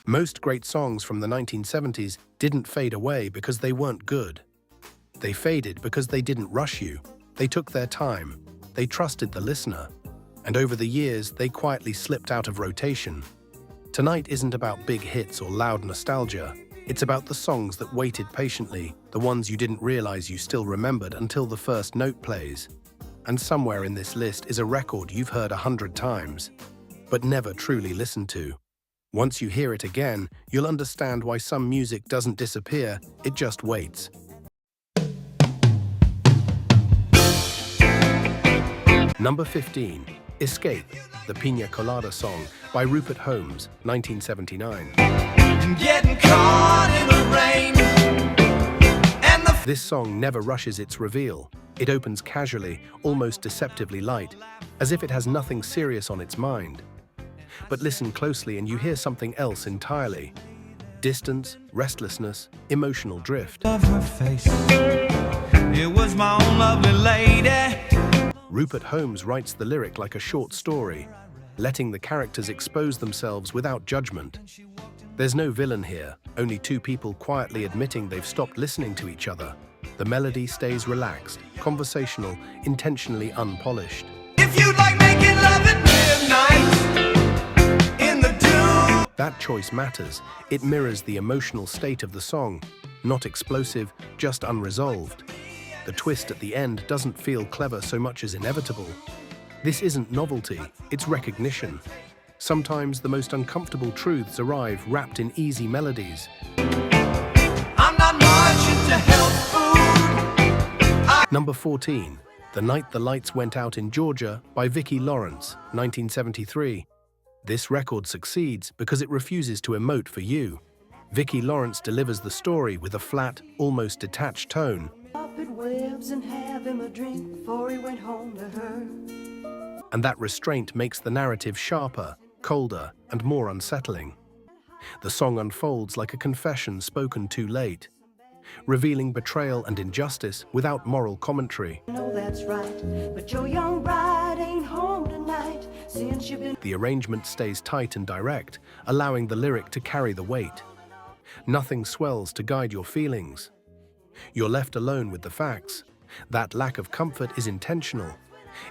Most great songs from the 1970s didn't fade away because they weren't good. They faded because they didn't rush you. They took their time. They trusted the listener. And over the years, they quietly slipped out of rotation. Tonight isn't about big hits or loud nostalgia. It's about the songs that waited patiently, the ones you didn't realize you still remembered until the first note plays. And somewhere in this list is a record you've heard 100 times, but never truly listened to. Once you hear it again, you'll understand why some music doesn't disappear, it just waits. Number 15. Escape, the Piña Colada Song by Rupert Holmes, 1979. Getting caught in the rain. This song never rushes its reveal. It opens casually, almost deceptively light, as if it has nothing serious on its mind. But listen closely and you hear something else entirely. Distance, restlessness, emotional drift. Of her face. It was my own lovely lady. Rupert Holmes writes the lyric like a short story, letting the characters expose themselves without judgment. There's no villain here, only two people quietly admitting they've stopped listening to each other. The melody stays relaxed, conversational, intentionally unpolished. If you'd like making love at midnight in the dew. That choice matters. It mirrors the emotional state of the song. Not explosive, just unresolved. The twist at the end doesn't feel clever so much as inevitable. This isn't novelty, it's recognition. Sometimes the most uncomfortable truths arrive wrapped in easy melodies. I'm not much into health food. Number 14. The Night the Lights Went Out in Georgia by Vicki, 1973. This record succeeds because it refuses to emote for you. Vicki delivers the story with a flat, almost detached tone. And have him a drink before he went home to her. And that restraint makes the narrative sharper, colder, and more unsettling. The song unfolds like a confession spoken too late, revealing betrayal and injustice without moral commentary. No, that's right, but your young bride ain't home tonight since you've been. The arrangement stays tight and direct, allowing the lyric to carry the weight. Nothing swells to guide your feelings. You're left alone with the facts. That lack of comfort is intentional.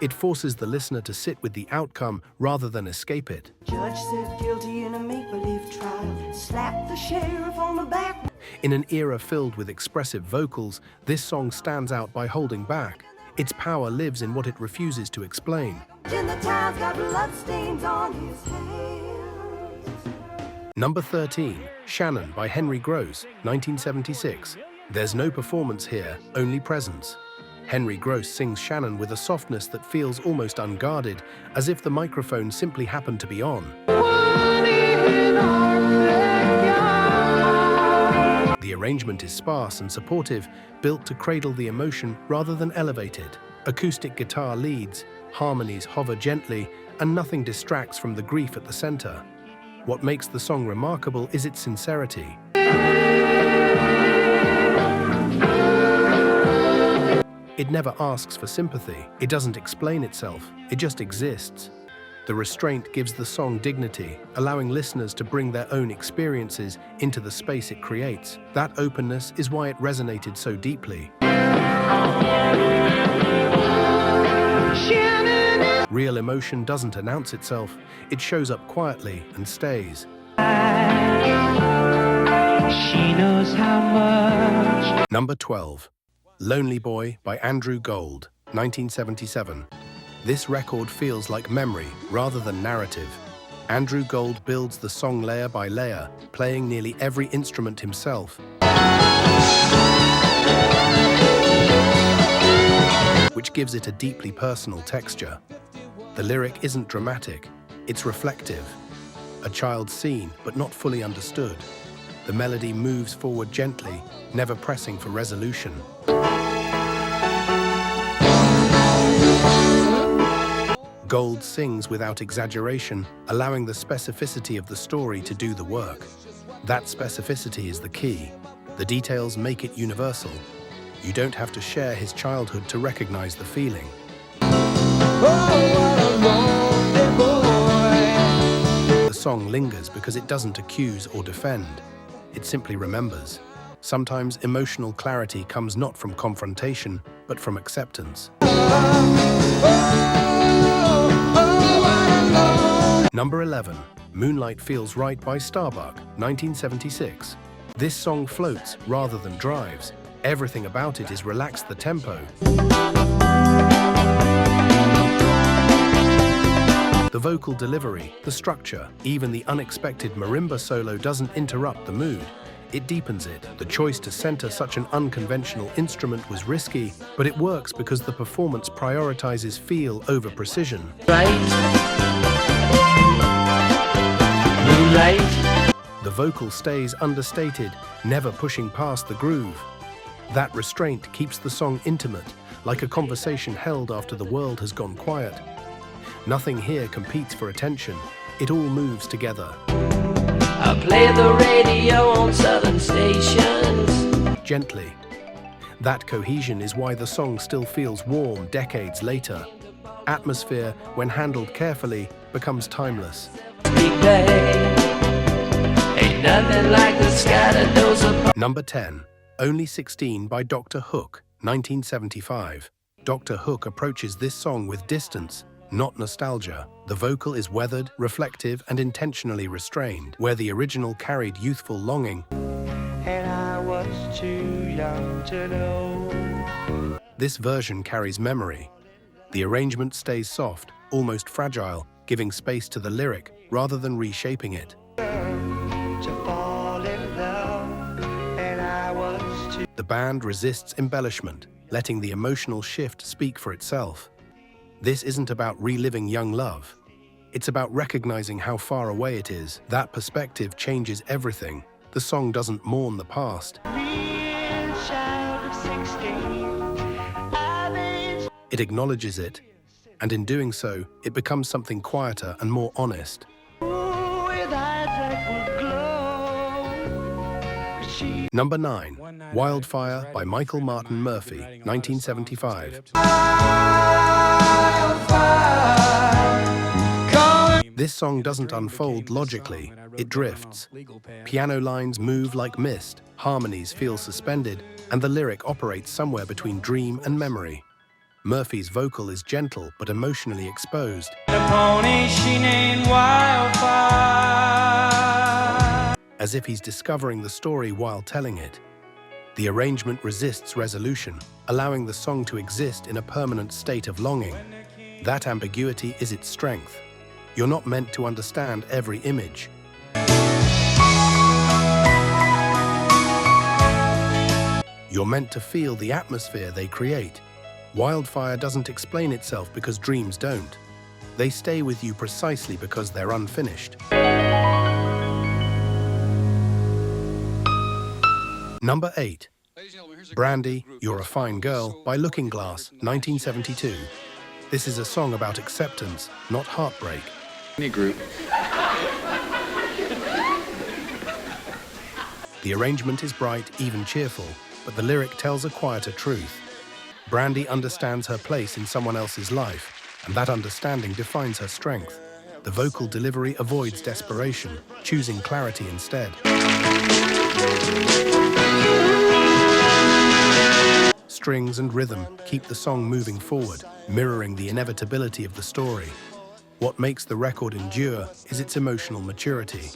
It forces the listener to sit with the outcome rather than escape it. Judge said guilty in a make-believe trial. Slap the sheriff on the back. In an era filled with expressive vocals, this song stands out by holding back. Its power lives in what it refuses to explain. In the town's got bloodstains on his hands. Number 13. Shannon by Henry Gross, 1976. There's no performance here, only presence. Henry Gross sings Shannon with a softness that feels almost unguarded, as if the microphone simply happened to be on. The arrangement is sparse and supportive, built to cradle the emotion rather than elevate it. Acoustic guitar leads, harmonies hover gently, and nothing distracts from the grief at the center. What makes the song remarkable is its sincerity. It never asks for sympathy. It doesn't explain itself. It just exists. The restraint gives the song dignity, allowing listeners to bring their own experiences into the space it creates. That openness is why it resonated so deeply. Real emotion doesn't announce itself. It shows up quietly and stays. She knows how much. Number 12. Lonely Boy by Andrew Gold, 1977. This record feels like memory rather than narrative. Andrew Gold builds the song layer by layer, playing nearly every instrument himself, which gives it a deeply personal texture. The lyric isn't dramatic, it's reflective. A child's seen but not fully understood. The melody moves forward gently, never pressing for resolution. Gold sings without exaggeration, allowing the specificity of the story to do the work. That specificity is the key. The details make it universal. You don't have to share his childhood to recognize the feeling. The song lingers because it doesn't accuse or defend. It simply remembers. Sometimes emotional clarity comes not from confrontation, but from acceptance. Number 11. Moonlight Feels Right by Starbuck, 1976. This song floats rather than drives. Everything about it is relax the tempo. The vocal delivery, the structure, even the unexpected marimba solo doesn't interrupt the mood. It deepens it. The choice to center such an unconventional instrument was risky, but it works because the performance prioritizes feel over precision. Moonlight. The vocal stays understated, never pushing past the groove. That restraint keeps the song intimate, like a conversation held after the world has gone quiet. Nothing here competes for attention. It all moves together. I play the radio on southern stations. Gently. That cohesion is why the song still feels warm decades later. Atmosphere, when handled carefully, becomes timeless. Big day. Ain't nothing like the scattered dose of... Number 10. Only 16 by Dr. Hook, 1975. Dr. Hook approaches this song with distance, not nostalgia. The vocal is weathered, reflective, and intentionally restrained, where the original carried youthful longing. And I was too young to know. This version carries memory. The arrangement stays soft, almost fragile, giving space to the lyric rather than reshaping it. To fall in love, and I was too... The band resists embellishment, letting the emotional shift speak for itself. This isn't about reliving young love. It's about recognizing how far away it is. That perspective changes everything. The song doesn't mourn the past. It acknowledges it, and in doing so, it becomes something quieter and more honest. Number 9. Wildfire by Michael Martin Murphey, 1975. This song doesn't unfold logically, it drifts. Piano lines move like mist, harmonies feel suspended, and the lyric operates somewhere between dream and memory. Murphy's vocal is gentle but emotionally exposed. The pony she named Wildfire. As if he's discovering the story while telling it. The arrangement resists resolution, allowing the song to exist in a permanent state of longing. That ambiguity is its strength. You're not meant to understand every image. You're meant to feel the atmosphere they create. Wildfire doesn't explain itself because dreams don't. They stay with you precisely because they're unfinished. Number 8. Brandy, You're a Fine Girl by Looking Glass, 1972. This is a song about acceptance, not heartbreak. Group. The arrangement is bright, even cheerful, but the lyric tells a quieter truth. Brandy understands her place in someone else's life, and that understanding defines her strength. The vocal delivery avoids desperation, choosing clarity instead. Strings and rhythm keep the song moving forward, mirroring the inevitability of the story. What makes the record endure is its emotional maturity.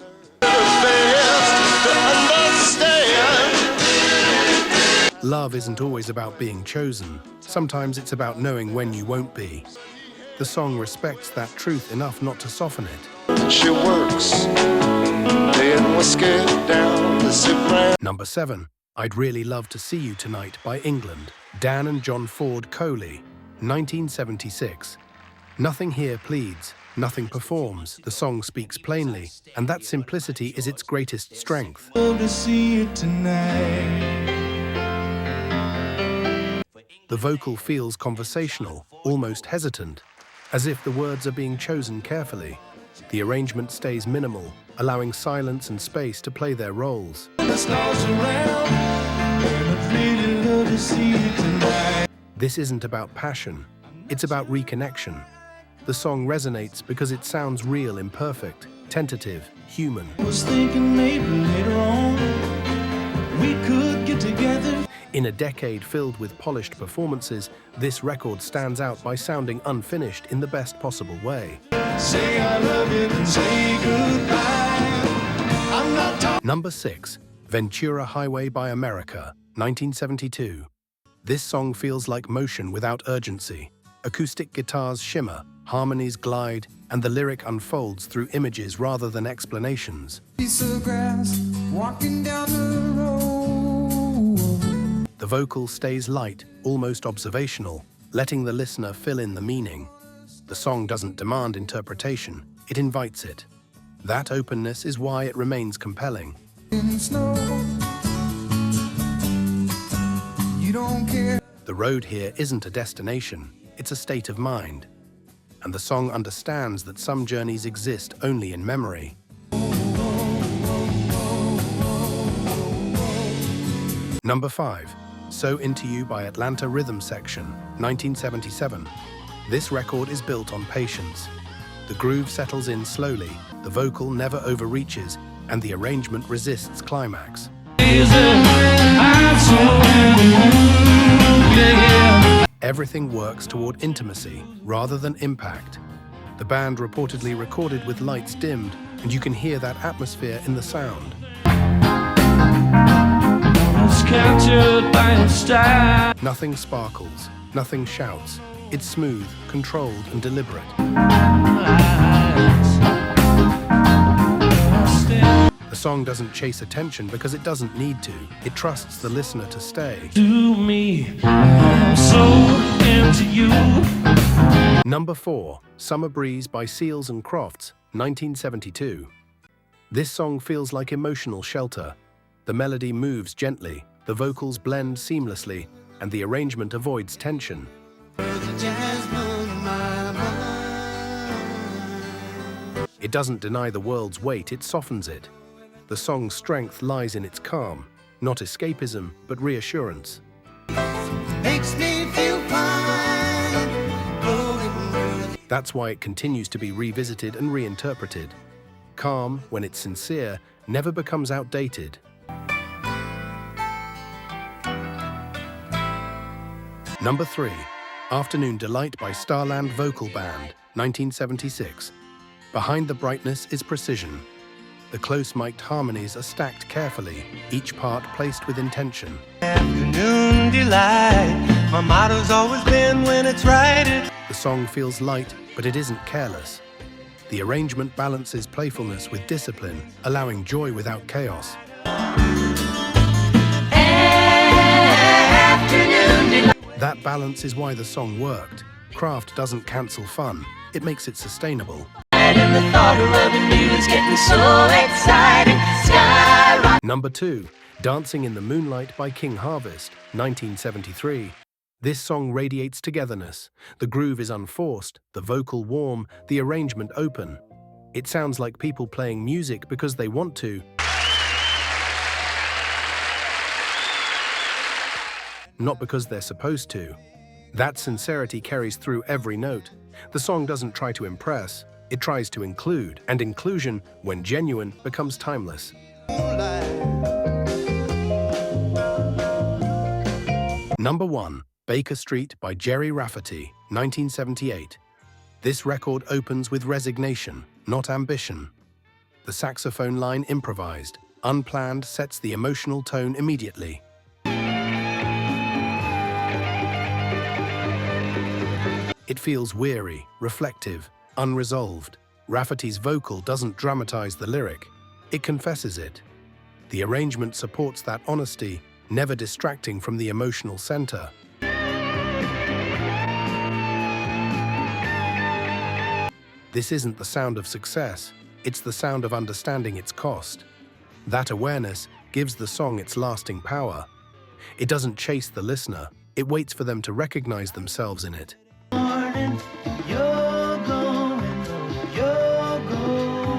Love isn't always about being chosen. Sometimes it's about knowing when you won't be. The song respects that truth enough not to soften it. She works, laying whiskey down the zip. Number 7. I'd Really Love to See You Tonight by England, Dan and John Ford Coley, 1976. Nothing here pleads, nothing performs. The song speaks plainly, and that simplicity is its greatest strength. Love to see you tonight. The vocal feels conversational, almost hesitant, as if the words are being chosen carefully. The arrangement stays minimal, allowing silence and space to play their roles. The stars around, and I'd really love to see you tonight. This isn't about passion, it's about reconnection. The song resonates because it sounds real, imperfect, tentative, human. Was thinking maybe later on we could get together. In a decade filled with polished performances, this record stands out by sounding unfinished in the best possible way. Say I love you and say goodbye. I'm not talking. Number 6, Ventura Highway by America, 1972. This song feels like motion without urgency. Acoustic guitars shimmer, harmonies glide, and the lyric unfolds through images rather than explanations. Piece of grass walking down the road. The vocal stays light, almost observational, letting the listener fill in the meaning. The song doesn't demand interpretation, it invites it. That openness is why it remains compelling. In snow. You don't care. The road here isn't a destination, it's a state of mind. And the song understands that some journeys exist only in memory. Number 5, So Into You by Atlanta Rhythm Section, 1977. This record is built on patience. The groove settles in slowly, the vocal never overreaches, and the arrangement resists climax. Everything works toward intimacy rather than impact. The band reportedly recorded with lights dimmed, and you can hear that atmosphere in the sound. Nothing sparkles, nothing shouts. It's smooth, controlled, and deliberate. The song doesn't chase attention because it doesn't need to. It trusts the listener to stay. To me, I'm so into you. Number 4, Summer Breeze by Seals and Crofts, 1972. This song feels like emotional shelter. The melody moves gently, the vocals blend seamlessly, and the arrangement avoids tension. It doesn't deny the world's weight, it softens it. The song's strength lies in its calm, not escapism, but reassurance. Makes me feel fine. That's why it continues to be revisited and reinterpreted. Calm, when it's sincere, never becomes outdated. Number 3, Afternoon Delight by Starland Vocal Band, 1976. Behind the brightness is precision. The close-mic'd harmonies are stacked carefully, each part placed with intention. Afternoon delight. My motto's always been when it's right. The song feels light, but it isn't careless. The arrangement balances playfulness with discipline, allowing joy without chaos. That balance is why the song worked. Craft doesn't cancel fun, it makes it sustainable. And the thought of loving you is getting so exciting. Skyrocket. Number 2, Dancing in the Moonlight by King Harvest, 1973. This song radiates togetherness. The groove is unforced, the vocal warm, the arrangement open. It sounds like people playing music because they want to, not because they're supposed to. That sincerity carries through every note. The song doesn't try to impress, it tries to include, and inclusion, when genuine, becomes timeless. Number 1, Baker Street by Jerry Rafferty, 1978. This record opens with resignation, not ambition. The saxophone line improvised, unplanned, sets the emotional tone immediately. It feels weary, reflective, unresolved. Rafferty's vocal doesn't dramatize the lyric, it confesses it. The arrangement supports that honesty, never distracting from the emotional center. This isn't the sound of success, it's the sound of understanding its cost. That awareness gives the song its lasting power. It doesn't chase the listener, it waits for them to recognize themselves in it.